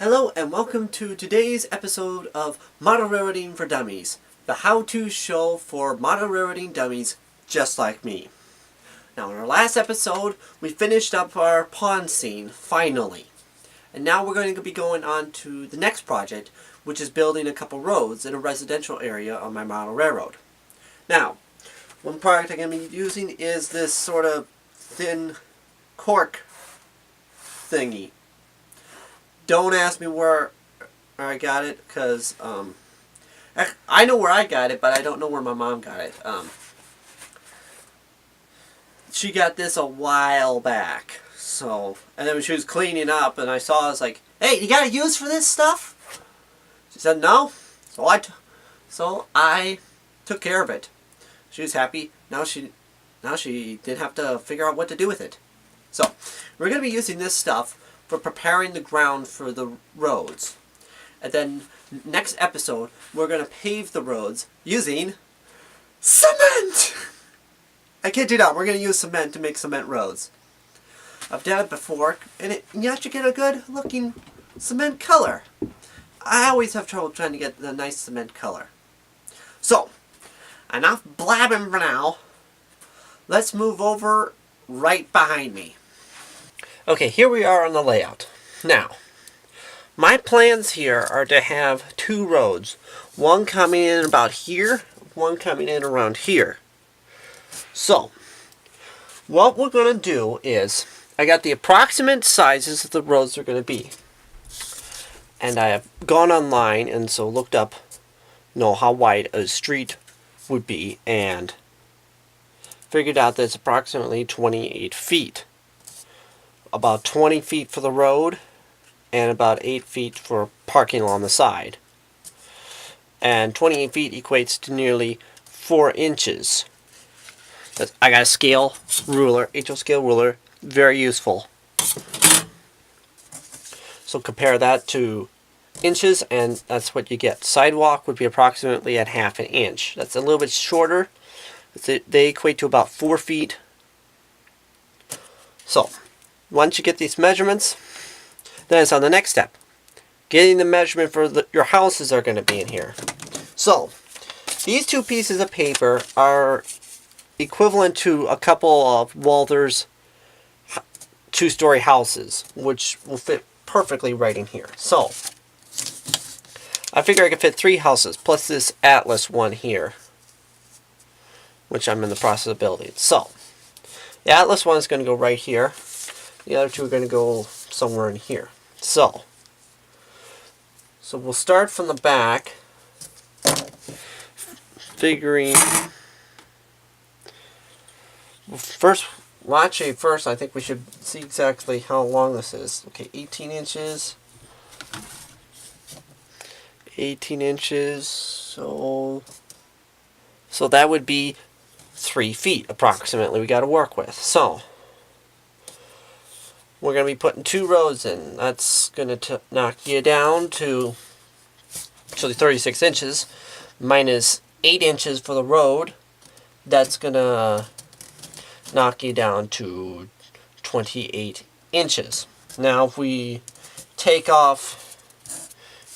Hello and welcome to today's episode of Model Railroading for Dummies, the how-to show for model railroading dummies just like me. Now in our last episode, we finished up our pond scene, finally. And now we're going to be going on to the next project, which is building a couple roads in a residential area on my model railroad. Now, one product I'm going to be using is this sort of thin cork thingy. Don't ask me where I got it, because I know where I got it, but I don't know where my mom got it. She got this a while back, so, and then when she was cleaning up and I saw, I was like, hey, you got a use for this stuff? She said no, so I took care of it. She was happy. Now she didn't have to figure out what to do with it. So, we're going to be using this stuff for preparing the ground for the roads. And then next episode, we're going to pave the roads using cement! I can't do that. We're going to use cement to make cement roads. I've done it before, and you actually get a good looking cement color. I always have trouble trying to get the nice cement color. So, enough blabbing for now. Let's move over right behind me. Okay, here we are on the layout. Now, my plans here are to have two roads. One coming in about here, one coming in around here. So, what we're going to do is, I got the approximate sizes of the roads they're going to be. And I have gone online and so looked up, how wide a street would be, and figured out that it's approximately 28 feet. About 20 feet for the road, and about 8 feet for parking along the side. And 28 feet equates to nearly 4 inches. I got a scale ruler, HO scale ruler, very useful. So compare that to inches, and that's what you get. Sidewalk would be approximately at half an inch. That's a little bit shorter. They equate to about 4 feet. So, once you get these measurements, then it's on the next step. Getting the measurement for your houses are going to be in here. So, these two pieces of paper are equivalent to a couple of Walther's two-story houses, which will fit perfectly right in here. So, I figure I could fit 3 houses, plus this Atlas one here, which I'm in the process of building. So, the Atlas one is going to go right here. The other two are going to go somewhere in here. So we'll start from the back, figuring. First I think we should see exactly how long this is. Okay, 18 inches. 18 inches. So that would be 3 feet approximately we got to work with. So we're going to be putting 2 roads in. That's going to knock you down to 36 inches minus 8 inches for the road. That's going to knock you down to 28 inches. Now if we take off,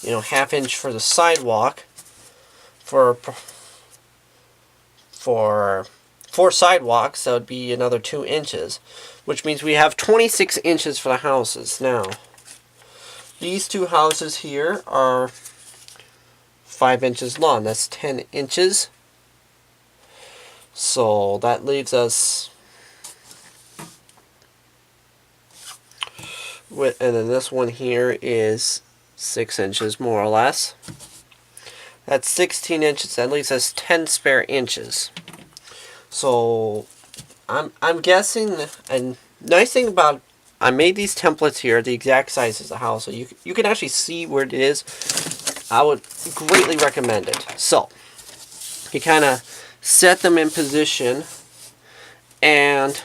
half inch for the sidewalk, for 4 sidewalks, that would be another 2 inches, which means we have 26 inches for the houses. Now, these 2 houses here are 5 inches long. That's 10 inches. So that leaves us with, and then this one here is 6 inches more or less. That's 16 inches. That leaves us 10 spare inches. So I'm guessing, and nice thing about, I made these templates here the exact size as the house, so you can actually see where it is. I would greatly recommend it. So you kind of set them in position, and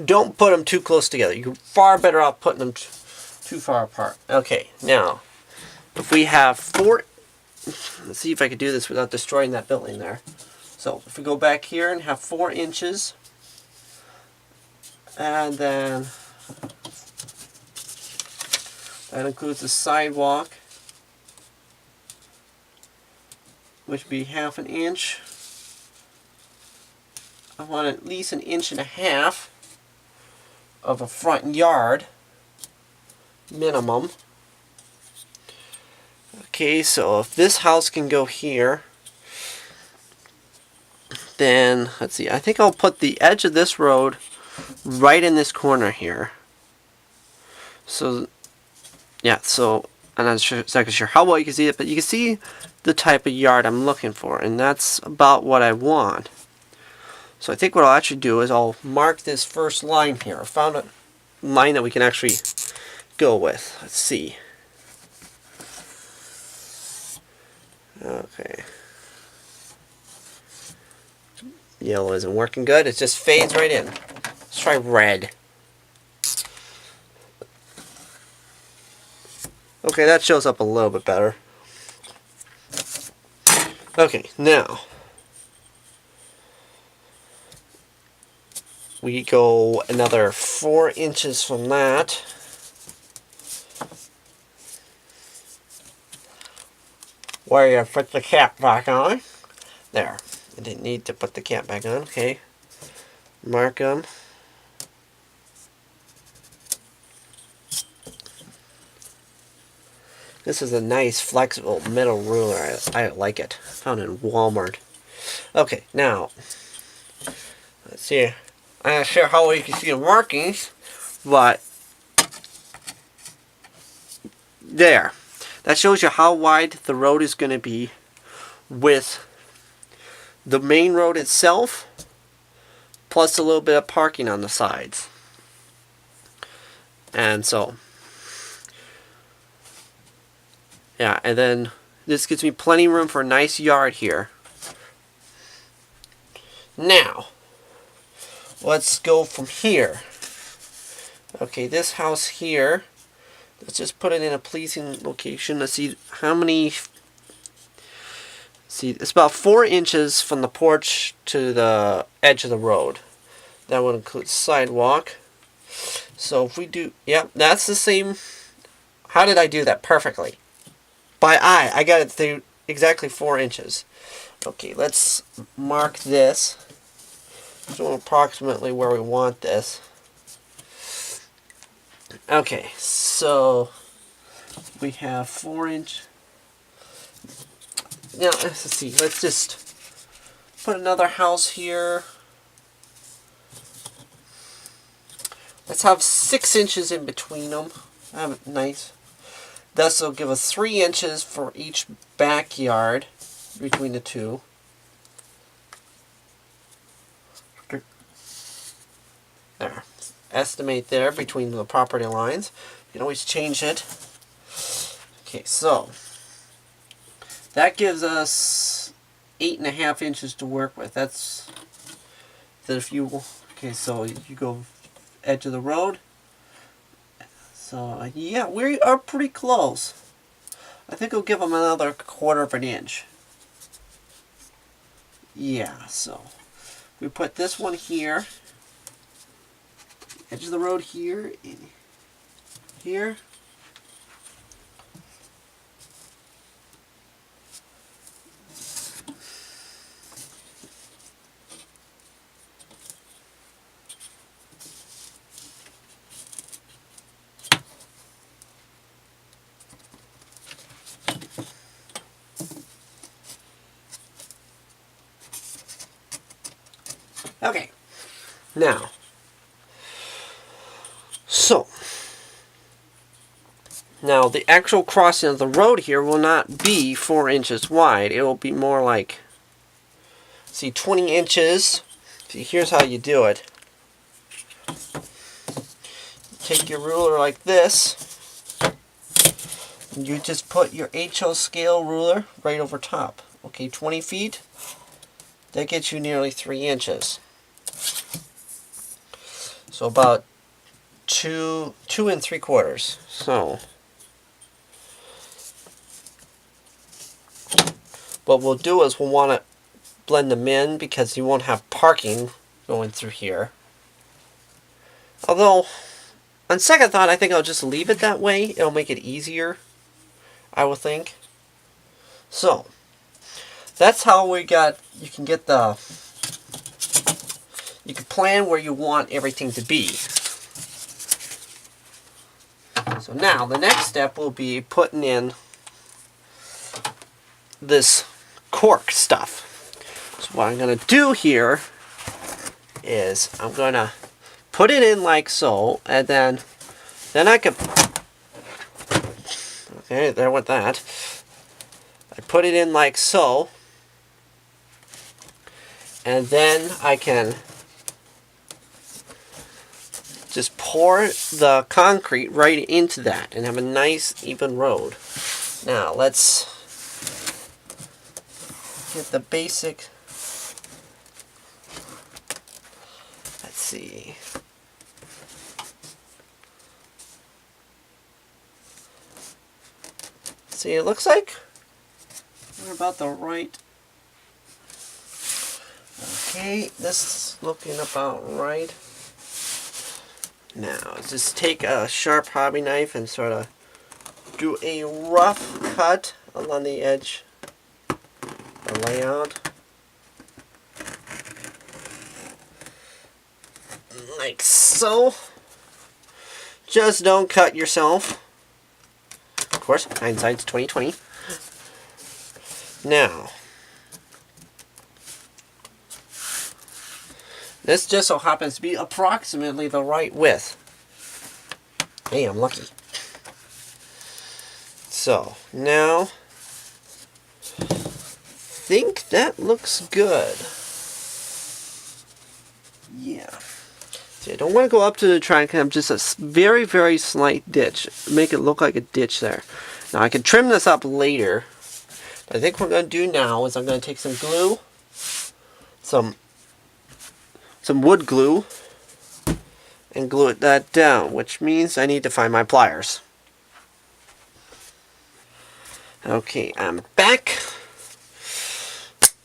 don't put them too close together. You're far better off putting them too far apart. Okay, now if we have 4, let's see if I could do this without destroying that building there. So if we go back here and have 4 inches, and then That includes the sidewalk, which would be 1/2 inch. I want at least 1.5 inches of a front yard, minimum. Okay, so if this house can go here, then, let's see, I think I'll put the edge of this road right in this corner here. So, yeah, so, I'm not exactly sure how well you can see it, but you can see the type of yard I'm looking for, and that's about what I want. So I think what I'll actually do is I'll mark this first line here. I found a line that we can actually go with. Let's see. Okay. Yellow isn't working good. It just fades right in. Let's try red. Okay, that shows up a little bit better. Okay, now we go another 4 inches from that. Where you put the cap back on. There. I didn't need to put the cap back on. Okay. Mark them. This is a nice flexible metal ruler. I like it. Found it in Walmart. Okay, now let's see. I'm not sure how well you can see the markings, but there. That shows you how wide the road is going to be with the main road itself, plus a little bit of parking on the sides. And so, yeah, and then this gives me plenty of room for a nice yard here. Now, let's go from here. Okay, this house here, let's just put it in a pleasing location. Let's see how many. See, it's about 4 inches from the porch to the edge of the road. That would include sidewalk. So if we do, yep, that's the same. How did I do that perfectly? By eye, I got it through exactly 4 inches. Okay, let's mark this. So approximately where we want this. Okay, so we have 4 inch. Now, let's see, let's just put another house here. Let's have 6 inches in between them. Have it nice. This will give us 3 inches for each backyard between the two. There. Estimate there between the property lines. You can always change it. Okay, so that gives us 8.5 inches to work with. That's that if you, okay, so you go edge of the road. So yeah, we are pretty close. I think we'll give them another 1/4 inch. Yeah, so we put this one here. Edge of the road here, in here. Okay, now, so, now the actual crossing of the road here will not be 4 inches wide. It will be more like, see, 20 inches. See, here's how you do it. Take your ruler like this. And you just put your HO scale ruler right over top. Okay, 20 feet. That gets you nearly 3 inches. So about 2 3/4. So what we'll do is we'll want to blend them in because you won't have parking going through here. Although on second thought, I think I'll just leave it that way. It'll make it easier, I would think. So, that's how we got, you can get the, you can plan where you want everything to be. So now, the next step will be putting in this cork stuff. So what I'm going to do here is I'm going to put it in like so, and then I can, okay, there went that. I put it in like so, and then I can just pour the concrete right into that and have a nice even road. Now let's get the basic, let's see. See, it looks like we're about the right. Okay, this is looking about right. Now, just take a sharp hobby knife and sort of do a rough cut along the edge, the layout. Like so. Just don't cut yourself. Of course, hindsight's 20/20. Now, this just so happens to be approximately the right width. Hey, I'm lucky. So, now, think that looks good. Yeah. See, I don't want to go up to the track. I'm just a very, very slight ditch. Make it look like a ditch there. Now, I can trim this up later. I think what I'm going to do now is I'm going to take some glue, some wood glue, and glue that down, which means I need to find my pliers. Okay, I'm back.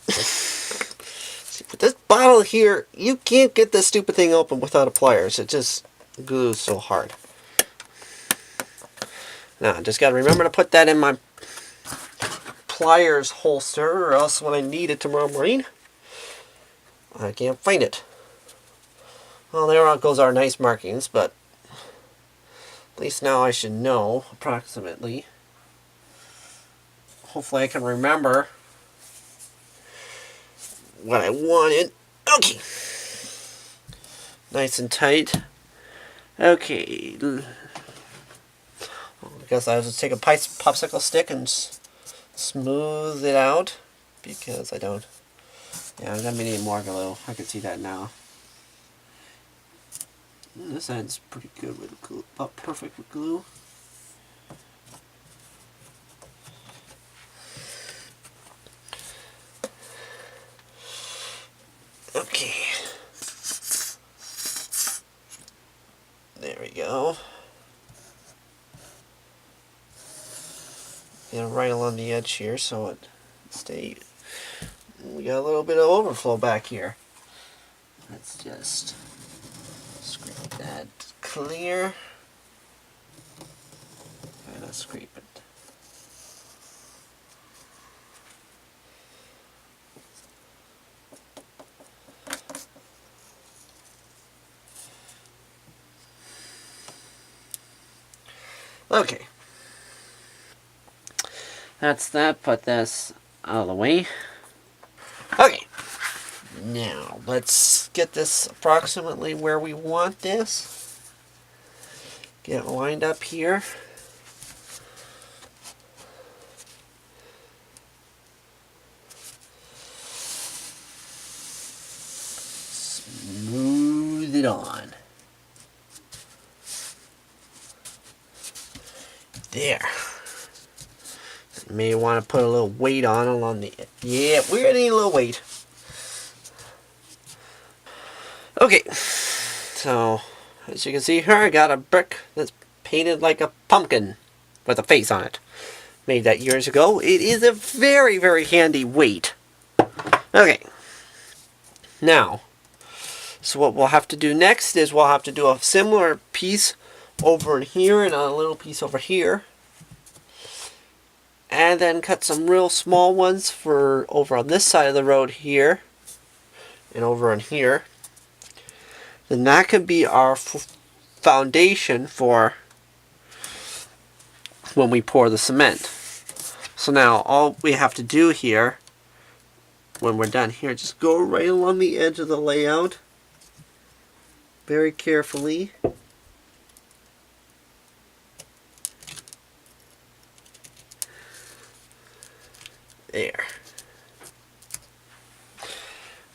See, with this bottle here, you can't get this stupid thing open without a pliers. It just glues so hard. Now, I just got to remember to put that in my pliers holster, or else when I need it tomorrow morning, I can't find it. Well, there goes our nice markings, but at least now I should know approximately. Hopefully I can remember what I wanted. Okay. Nice and tight. Okay. I guess I'll just take a popsicle stick and smooth it out, because I don't. Yeah, I'm gonna need more glue. I can see that now. This end's pretty good with glue, about perfect with glue. Okay. There we go. And right along the edge here, so it stay. We got a little bit of overflow back here. Let's just scrape that clear. And I'll scrape it. Okay. That's that. Put this out of the way. Okay. Now, let's get this approximately where we want this. Get it lined up here. Smooth it on. There. You may want to put a little weight on along the... Yeah, we're going to need a little weight. Okay, so as you can see here, I got a brick that's painted like a pumpkin with a face on it. Made that years ago. It is a very, very handy weight. Okay, now, so what we'll have to do next is we'll have to do a similar piece over in here and a little piece over here. And then cut some real small ones for over on this side of the road here and over on here. Then that could be our foundation for when we pour the cement. So now all we have to do here, when we're done here, just go right along the edge of the layout very carefully. There.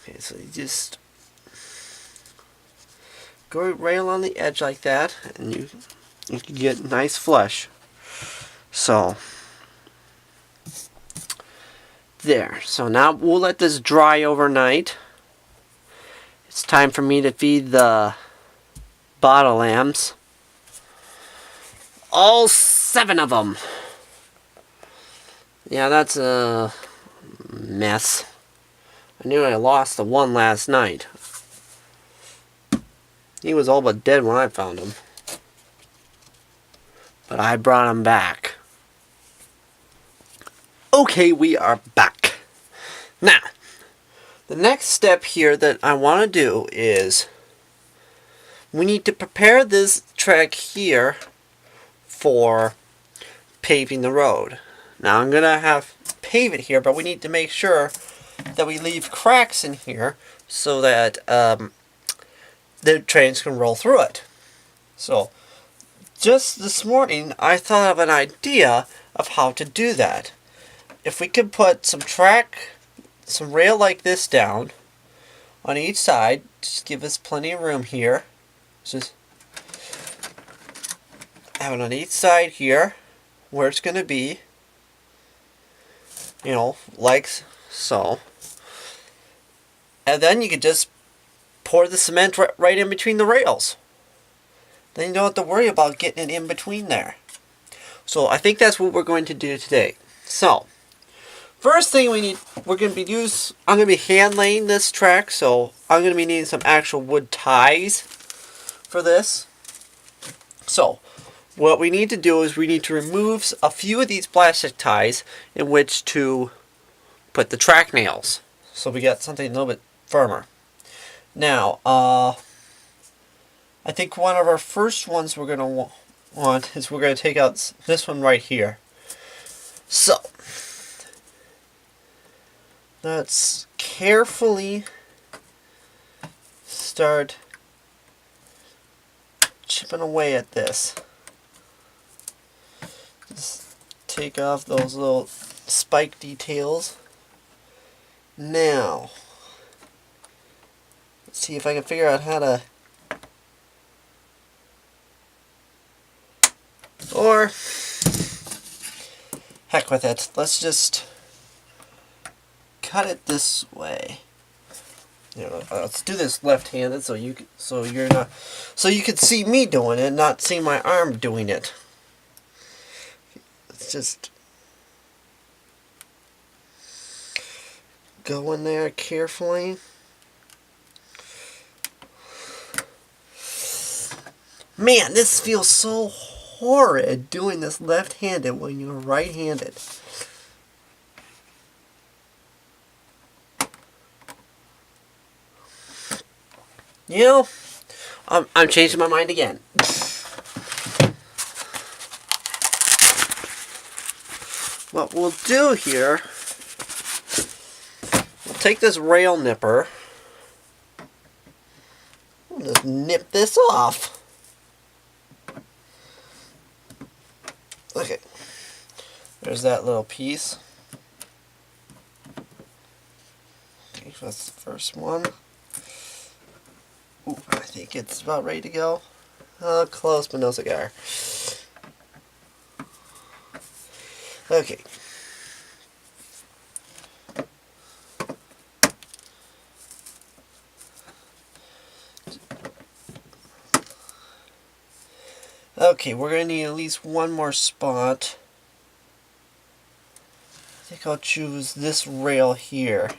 Okay, so you just go right along the edge like that, and you can get nice flush. So there. So now we'll let this dry overnight. It's time for me to feed the bottle lambs. All 7 of them. Yeah, that's a mess. I knew I lost the one last night. He was all but dead when I found him. But I brought him back. Okay, we are back. Now, the next step here that I want to do is we need to prepare this track here for paving the road. Now I'm going to pave it here, but we need to make sure that we leave cracks in here so that the trains can roll through it. So, just this morning I thought of an idea of how to do that. If we could put some rail like this down on each side, just give us plenty of room here. Just have it on each side here, where it's going to be, you know, like so. And then you could just pour the cement right in between the rails. Then you don't have to worry about getting it in between there. So I think that's what we're going to do today. So, first thing I'm going to be hand laying this track, so I'm going to be needing some actual wood ties for this. So, what we need to do is we need to remove a few of these plastic ties in which to put the track nails. So we got something a little bit firmer. Now, I think one of our first ones we're going to want is we're going to take out this one right here. So, let's carefully start chipping away at this. Just take off those little spike details. Now, let's see if I can figure out how to, or heck with it, let's just cut it this way. You know, let's do this left-handed so you can see me doing it, not see my arm doing it. Let's just go in there carefully. Man, this feels so horrid doing this left-handed when you're right-handed. You know, I'm changing my mind again. What we'll do here, we'll take this rail nipper, we'll just nip this off. Okay, there's that little piece. Okay, that's the first one. Ooh, I think it's about ready to go. Close, but no cigar. Okay. Okay, we're going to need at least one more spot. I think I'll choose this rail here.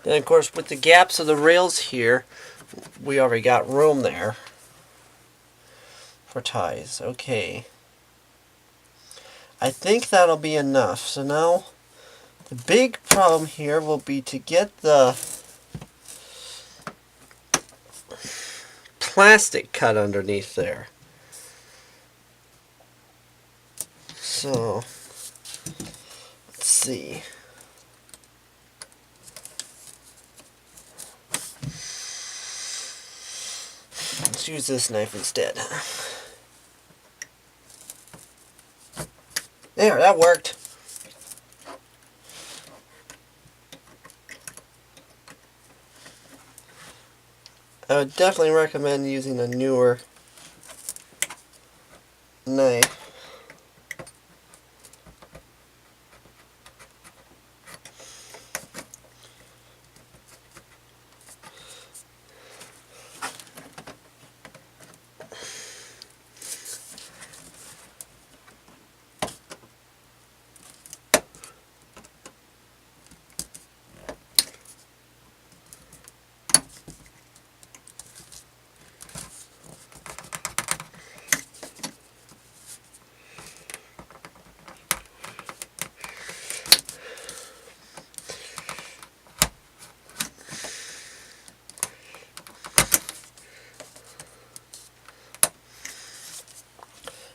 Then of course with the gaps of the rails here, we already got room there for ties. Okay. I think that'll be enough. So now the big problem here will be to get the plastic cut underneath there. So let's see. Let's use this knife instead. There, that worked. I would definitely recommend using a newer knife.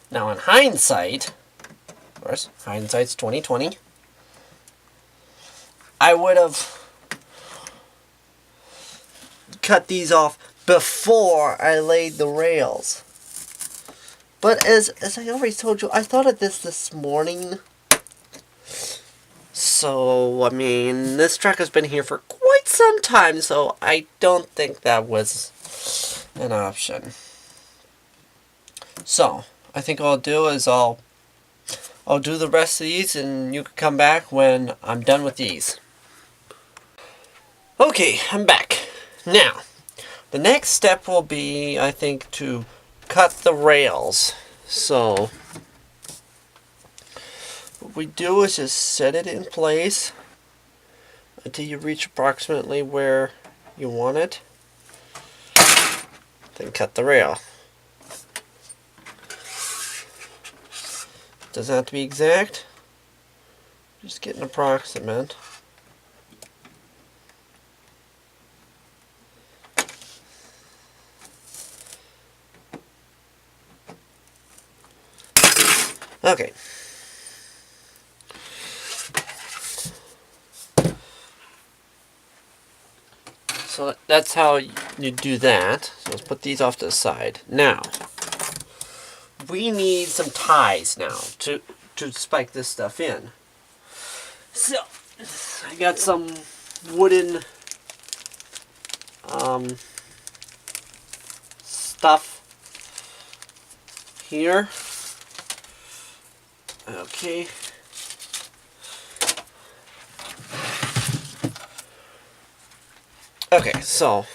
Now in hindsight, of course, hindsight's 20/20, I would have cut these off before I laid the rails. But as I already told you, I thought of this morning. So, I mean, this truck has been here for quite some time, so I don't think that was an option. So, I think what I'll do is I'll do the rest of these and you can come back when I'm done with these. Okay, I'm back. Now, the next step will be, I think, to cut the rails. So, what we do is just set it in place until you reach approximately where you want it. Then cut the rail. Doesn't have to be exact. Just get an approximate. Okay. So that's how you do that. So let's put these off to the side. Now, we need some ties now to spike this stuff in. So, I got some wooden stuff here. Okay. Okay, so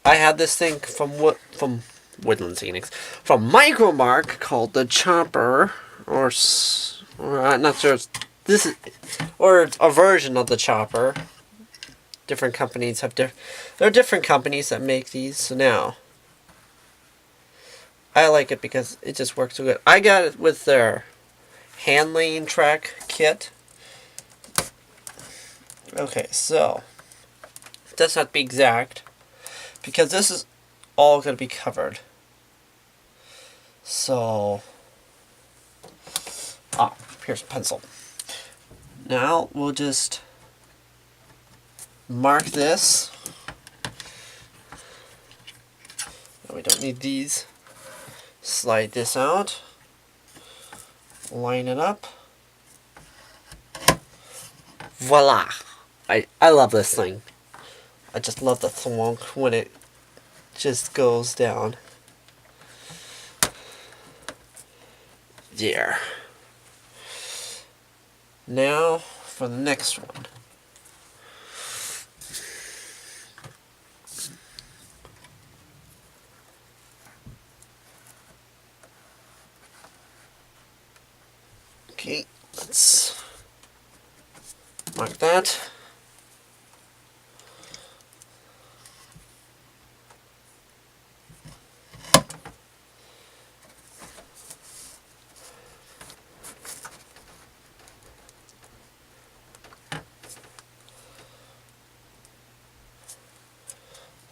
I had this thing from Woodland Scenics, from Micromark, called the Chopper, or I'm not sure. This is, or a version of the Chopper. Different companies have there are different companies that make these. So now, I like it because it just works so good. I got it with their handling track kit. Okay, so it doesn't have to be exact because this is all going to be covered. So, here's a pencil. Now we'll just mark this. We don't need these. Slide this out. Line it up. Voila! I love this thing. I just love the thwonk when it just goes down. There. Now for the next one. Okay, let's mark that.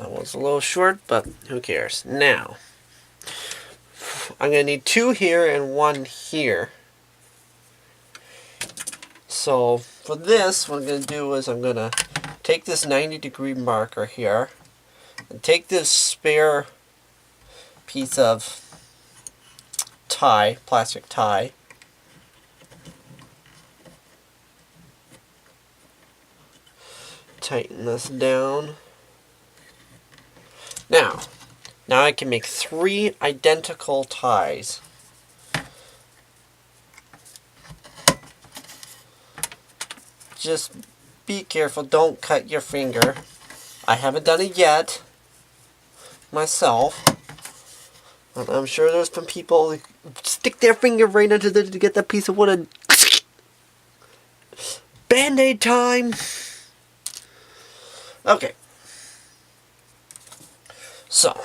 That was a little short, but who cares? Now, I'm going to need 2 here and 1 here. So for this, what I'm going to do is I'm going to take this 90-degree marker here and take this spare piece of tie, plastic tie, tighten this down. Now I can make 3 identical ties. Just be careful, don't cut your finger. I haven't done it yet myself. I'm sure there's some people who stick their finger right into the to get that piece of wood and Band-Aid time. Okay. So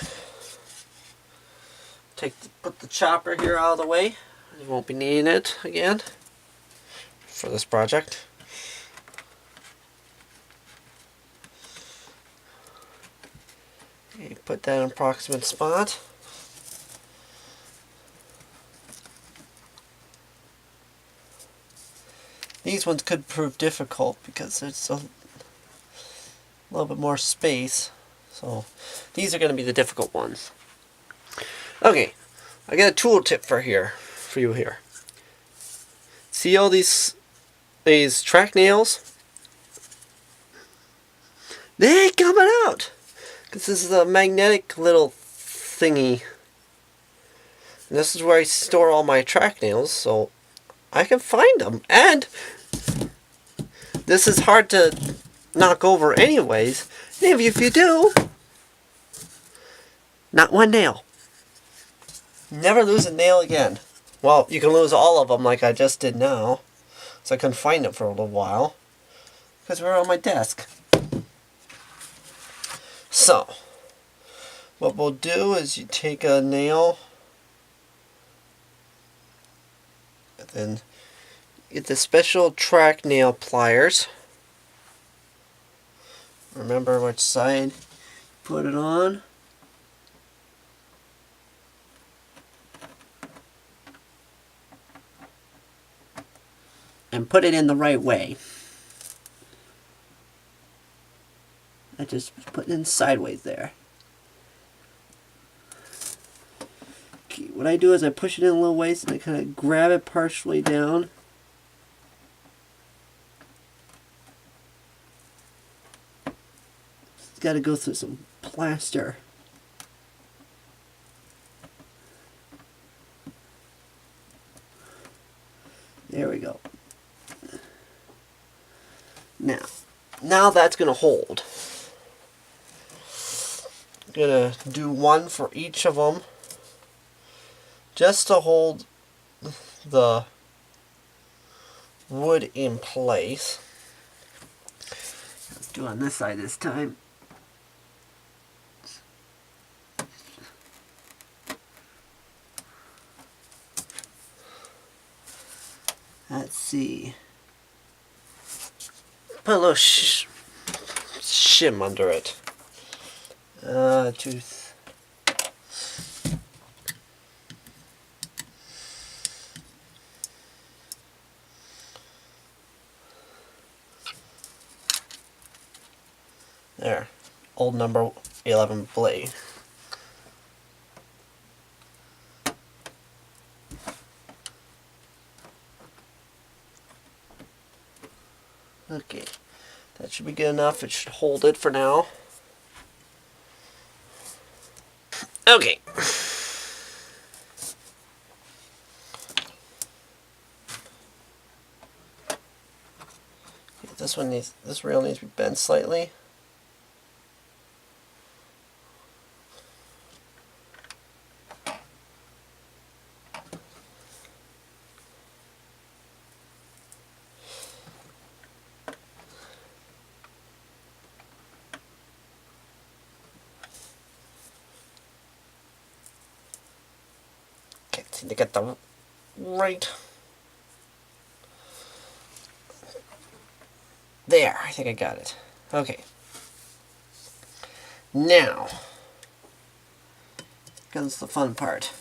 put the chopper here out of the way. You won't be needing it again for this project. Okay, put that in an approximate spot. These ones could prove difficult because there's a little bit more space. So these are going to be the difficult ones. Okay, I got a tool tip for you here. See all these track nails? They ain't coming out because this is a magnetic little thingy. And this is where I store all my track nails, so I can find them. And this is hard to knock over anyways. And if you do, not one nail. Never lose a nail again. Well, you can lose all of them like I just did now. So I couldn't find them for a little while because we were on my desk. So, what we'll do is you take a nail and then get the special track nail pliers. Remember which side put it on. And put it in the right way. I just put it in sideways there. Okay, what I do is I push it in a little ways and I kind of grab it partially down. It's got to go through some plaster. There we go. Now that's going to hold. I'm going to do one for each of them just to hold the wood in place. Let's do it on this side this time. Let's see. Put a little shim under it. Tooth. There. Old number 11 blade. Okay, that should be good enough. It should hold it for now. Okay. This rail needs to be bent slightly. To get the right there. I think I got it. Okay. Now comes the fun part.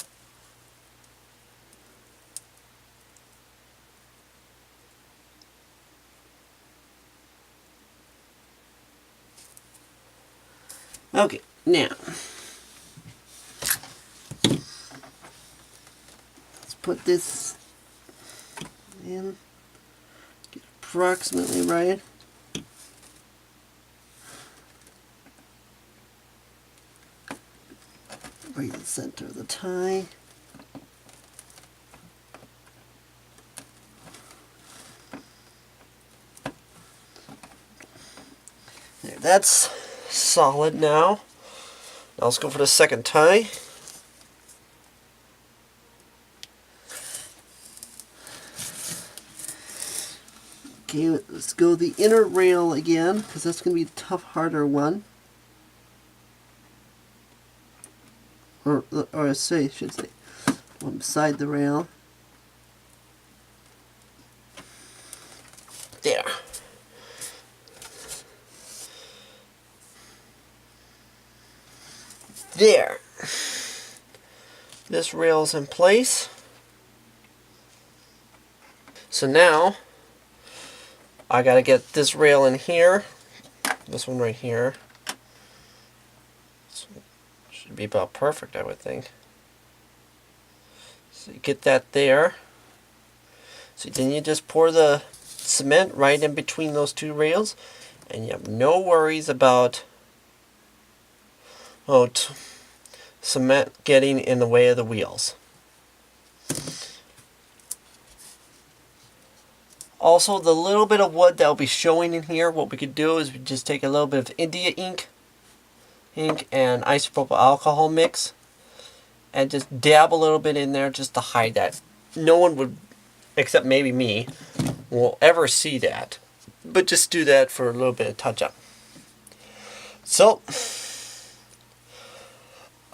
Okay, now let's put this in, get approximately right. Right in the center of the tie. There, that's solid now. Now let's go for the second tie. Okay, let's go the inner rail again, because that's going to be the tough, harder one. Or I should say, one beside the rail. There. There. This rail's in place. So now, I gotta get this rail in here. This one right here. Should be about perfect, I would think. So you get that there. So then you just pour the cement right in between those two rails, and you have no worries about cement getting in the way of the wheels. Also, the little bit of wood that will be showing in here, what we could do is we just take a little bit of India ink and isopropyl alcohol mix, and just dab a little bit in there just to hide that. No one would, except maybe me, will ever see that. But just do that for a little bit of touch up. So,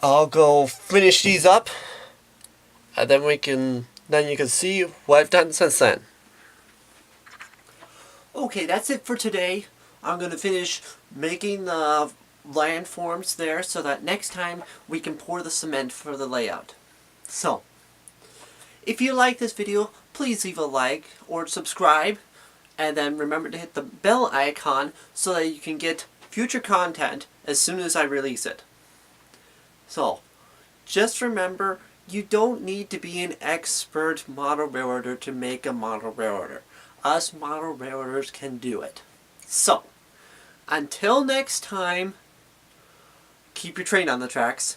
I'll go finish these up, and then you can see what I've done since then. Okay, that's it for today. I'm going to finish making the landforms there so that next time we can pour the cement for the layout. So, if you like this video, please leave a like or subscribe, and then remember to hit the bell icon so that you can get future content as soon as I release it. So, just remember, you don't need to be an expert model railroader to make a model railroader. Us model railroaders can do it. So, until next time, keep your train on the tracks.